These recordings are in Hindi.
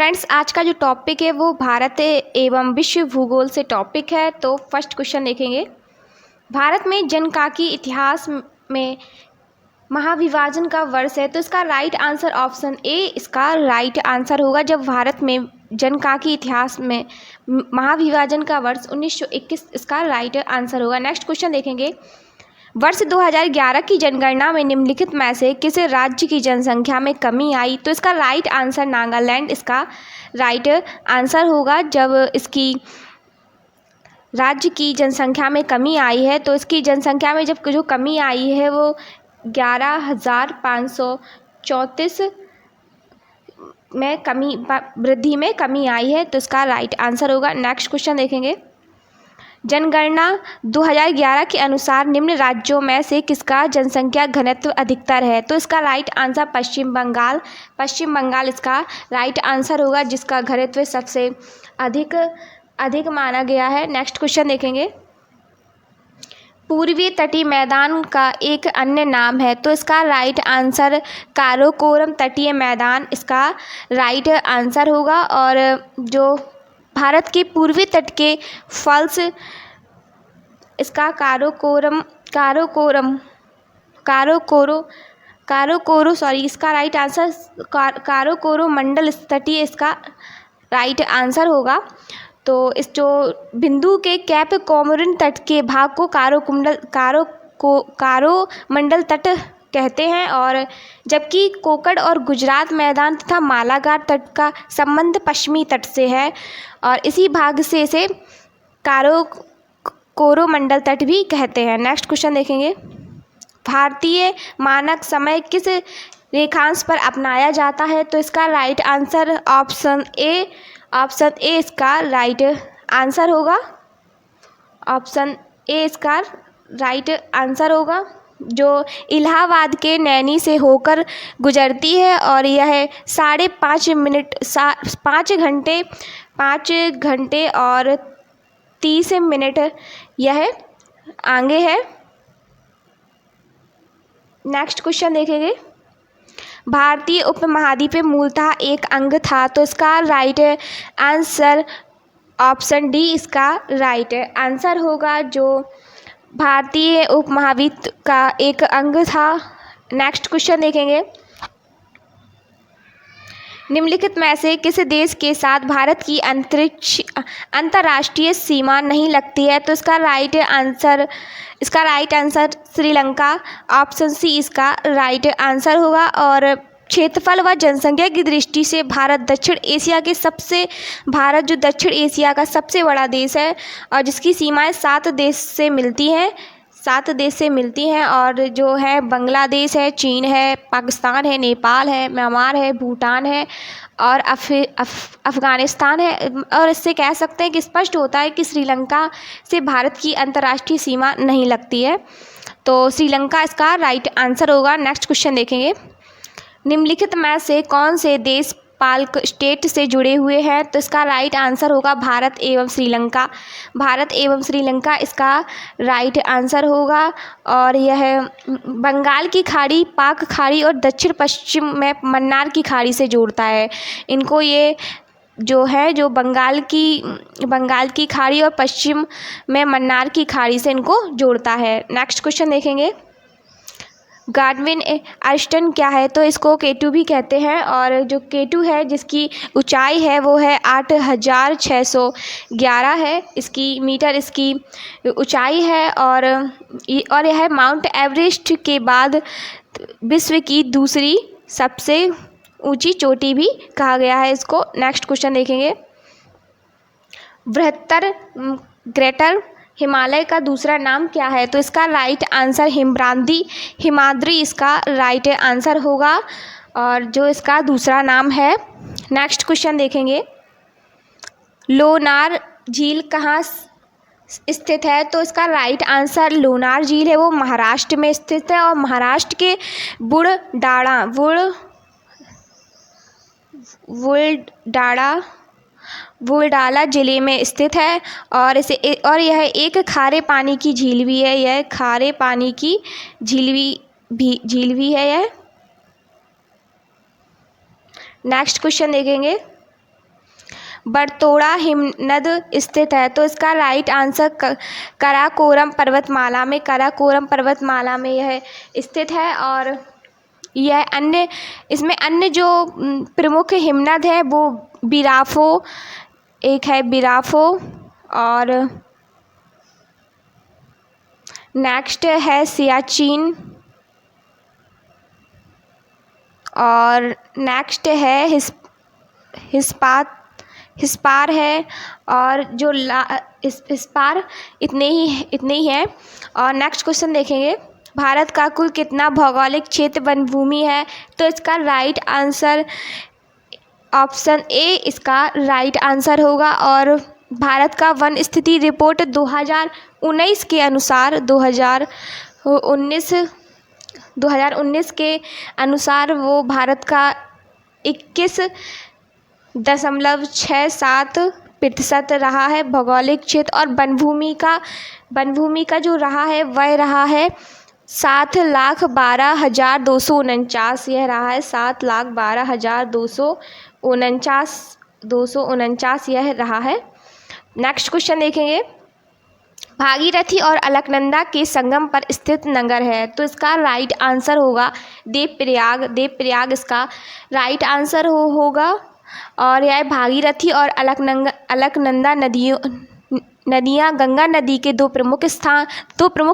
फ्रेंड्स, आज का जो टॉपिक है वो भारत एवं विश्व भूगोल से टॉपिक है। तो फर्स्ट क्वेश्चन देखेंगे, भारत में जनकाकी इतिहास में महाविभाजन का वर्ष है। तो इसका राइट आंसर ऑप्शन ए इसका राइट आंसर होगा। जब भारत में जनकाकी इतिहास में महाविभाजन का वर्ष 1921 इसका राइट आंसर होगा। नेक्स्ट क्वेश्चन देखेंगे, वर्ष 2011 की जनगणना में निम्नलिखित में से किस राज्य की जनसंख्या में कमी आई? तो इसका राइट आंसर नागालैंड इसका राइट आंसर होगा। जब इसकी राज्य की जनसंख्या में कमी आई है, तो इसकी जनसंख्या में जब जो कमी आई है वो 11,534 में वृद्धि में कमी आई है। तो इसका राइट आंसर होगा। नेक्स्ट क्वेश्चन देखेंगे, जनगणना 2011 के अनुसार निम्न राज्यों में से किसका जनसंख्या घनत्व अधिकतर है? तो इसका राइट आंसर पश्चिम बंगाल इसका राइट आंसर होगा, जिसका घनत्व सबसे अधिक माना गया है। नेक्स्ट क्वेश्चन देखेंगे, पूर्वी तटीय मैदान का एक अन्य नाम है। तो इसका राइट आंसर काराकोरम तटीय मैदान इसका राइट आंसर होगा। और जो भारत के पूर्वी तट के फॉल्स इसका इसका राइट आंसर काराकोरम मंडल तटीय इसका राइट आंसर होगा। तो इस जो बिंदु के कैप कोमोरिन तट के भाग को कारोमंडल तट कहते हैं, और जबकि कोकड़ और गुजरात मैदान तथा मालागार तट का संबंध पश्चिमी तट से है, और इसी भाग से इसे कोरोमंडल तट भी कहते हैं। नेक्स्ट क्वेश्चन देखेंगे, भारतीय मानक समय किस रेखांश पर अपनाया जाता है? तो इसका राइट आंसर ऑप्शन ए इसका राइट आंसर होगा। ऑप्शन ए इसका राइट आंसर होगा, जो इलाहाबाद के नैनी से होकर गुजरती है, और यह 5 घंटे और 30 मिनट यह आगे है। नेक्स्ट क्वेश्चन देखेंगे, भारतीय उपमहाद्वीप मूलतः एक अंग था। तो इसका राइट आंसर ऑप्शन डी इसका राइट आंसर होगा, जो भारतीय उपमहाद्वीप का एक अंग था। नेक्स्ट क्वेश्चन देखेंगे, निम्नलिखित में से किस देश के साथ भारत की अंतर्राष्ट्रीय सीमा नहीं लगती है? तो इसका right answer Sri Lanka option C इसका राइट आंसर होगा। और क्षेत्रफल व जनसंख्या की दृष्टि से भारत दक्षिण एशिया का सबसे बड़ा देश है, और जिसकी सीमाएं 7 देश से मिलती हैं, और जो है बांग्लादेश है, चीन है, पाकिस्तान है, नेपाल है, म्यांमार है, भूटान है और अफ़गानिस्तान है। और इससे कह सकते हैं कि स्पष्ट होता है कि श्रीलंका से भारत की अंतर्राष्ट्रीय सीमा नहीं लगती है। तो श्रीलंका इसका राइट आंसर होगा। नेक्स्ट क्वेश्चन देखेंगे, निम्नलिखित में से कौन से देश पाल्क स्टेट से जुड़े हुए हैं? तो इसका राइट आंसर होगा भारत एवं श्रीलंका इसका राइट आंसर होगा। और यह बंगाल की खाड़ी, पाक खाड़ी और दक्षिण पश्चिम में मन्नार की खाड़ी से जोड़ता है। इनको ये जो बंगाल की खाड़ी और पश्चिम में मन्नार की खाड़ी से इनको जोड़ता है। नेक्स्ट क्वेश्चन देखेंगे, गाडविन आर्स्टन क्या है? तो इसको K2 भी कहते हैं, और जो K2 है जिसकी ऊंचाई है वो है 8,611 है मीटर इसकी ऊंचाई है, और यह माउंट एवरेस्ट के बाद विश्व की दूसरी सबसे ऊंची चोटी भी कहा गया है इसको। नेक्स्ट क्वेश्चन देखेंगे, बृहत्तर ग्रेटर हिमालय का दूसरा नाम क्या है? तो इसका राइट आंसर हिमाद्री इसका राइट आंसर होगा, और जो इसका दूसरा नाम है। नेक्स्ट क्वेश्चन देखेंगे, लोनार झील कहाँ स्थित है? तो इसका राइट आंसर लोनार झील है वो महाराष्ट्र में स्थित है, और महाराष्ट्र के बुलढाणा जिले में स्थित है, और यह एक खारे पानी की झील भी है। यह खारे पानी की झील भी है यह। नेक्स्ट क्वेश्चन देखेंगे, बरतोड़ा हिमनद स्थित है? तो इसका राइट आंसर कराकोरम पर्वतमाला में, कराकोरम पर्वतमाला में यह स्थित है। और यह इसमें अन्य जो प्रमुख हिमनद है वो बिराफो, एक है बिराफो, और नेक्स्ट है सियाचिन, और नेक्स्ट है हिस्पार है, और जो हिस्पार इतने ही है। और नेक्स्ट क्वेश्चन देखेंगे, भारत का कुल कितना भौगोलिक क्षेत्र वन भूमि है? तो इसका राइट आंसर ऑप्शन ए इसका राइट आंसर होगा। और भारत का वन स्थिति रिपोर्ट 2019 के अनुसार 2019 के अनुसार वो भारत का 21.67% रहा है भौगोलिक क्षेत्र। और वन भूमि का जो रहा है वह रहा है 7,12,249। यह रहा है 7,12,249 यह रहा है। नेक्स्ट क्वेश्चन देखेंगे, भागीरथी और अलकनंदा के संगम पर स्थित नगर है? तो इसका राइट आंसर होगा देवप्रयाग इसका राइट आंसर होगा। और यह भागीरथी और अलकनंदा नदियाँ गंगा नदी के दो प्रमुख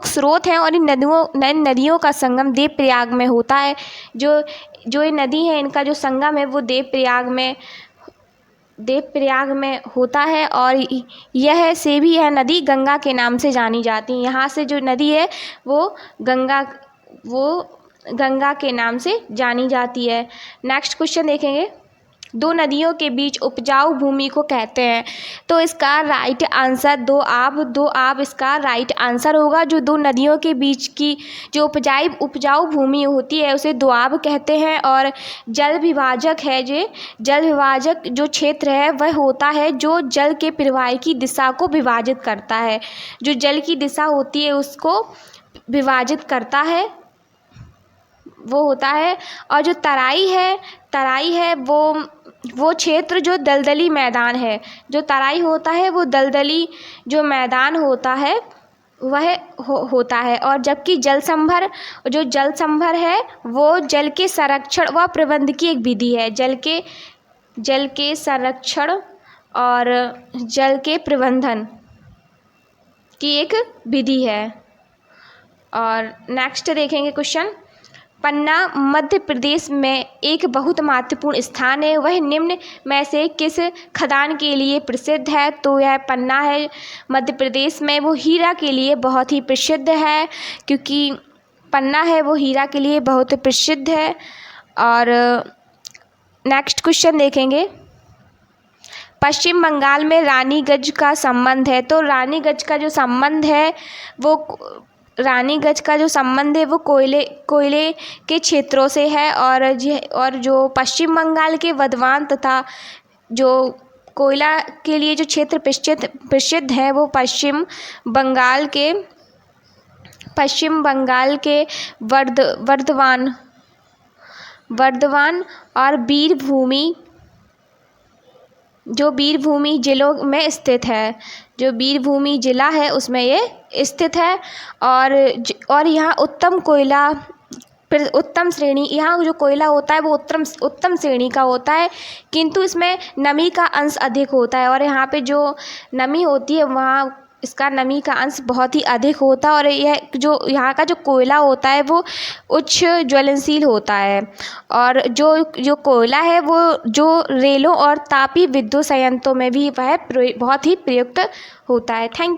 स्रोत हैं, और इन नदियों का संगम देवप्रयाग में होता है। जो ये नदी है इनका जो संगम है वो देवप्रयाग में होता है। और यह नदी गंगा के नाम से जानी जाती है। यहाँ से जो नदी है वो गंगा के नाम से जानी जाती है। नेक्स्ट क्वेश्चन देखेंगे, दो नदियों के बीच उपजाऊ भूमि को कहते हैं? तो इसका राइट आंसर दो आब इसका राइट आंसर होगा। जो दो नदियों के बीच की जो उपजाऊ भूमि होती है उसे दोआब कहते हैं। और जल विभाजक जो क्षेत्र है वह होता है जो जल के प्रवाह की दिशा को विभाजित करता है। जो जल की दिशा होती है उसको विभाजित करता है वो होता है। और जो तराई है वो क्षेत्र जो दलदली मैदान है। जो तराई होता है वो दलदली जो मैदान होता है वह होता है। और जबकि जल संभर है वो जल के संरक्षण व प्रबंध की एक विधि है। जल के संरक्षण और जल के प्रबंधन की एक विधि है। और नेक्स्ट देखेंगे क्वेश्चन, पन्ना मध्य प्रदेश में एक बहुत महत्वपूर्ण स्थान है, वह निम्न में से किस खदान के लिए प्रसिद्ध है? तो यह पन्ना है मध्य प्रदेश में, वो हीरा के लिए बहुत ही प्रसिद्ध है, क्योंकि पन्ना है वो हीरा के लिए बहुत प्रसिद्ध है। और नेक्स्ट क्वेश्चन देखेंगे, पश्चिम बंगाल में रानीगंज का संबंध है? तो रानीगंज का जो संबंध है वो कोयले के क्षेत्रों से है। और जो पश्चिम बंगाल के वर्धमान तथा जो कोयला के लिए जो क्षेत्र प्रसिद्ध है वो पश्चिम बंगाल के वर्धमान और वीरभूमि जिलों में स्थित है। जो वीरभूमि जिला है उसमें ये स्थित है। और यहाँ उत्तम श्रेणी, यहाँ जो कोयला होता है वो उत्तम श्रेणी का होता है, किंतु इसमें नमी का अंश अधिक होता है। और यहाँ पे जो नमी होती है वहाँ इसका नमी का अंश बहुत ही अधिक होता है। और यहाँ का जो कोयला होता है वो उच्च ज्वलनशील होता है। और जो कोयला है वो जो रेलों और तापीय विद्युत संयंत्रों में भी वह बहुत ही प्रयुक्त होता है। Thank you.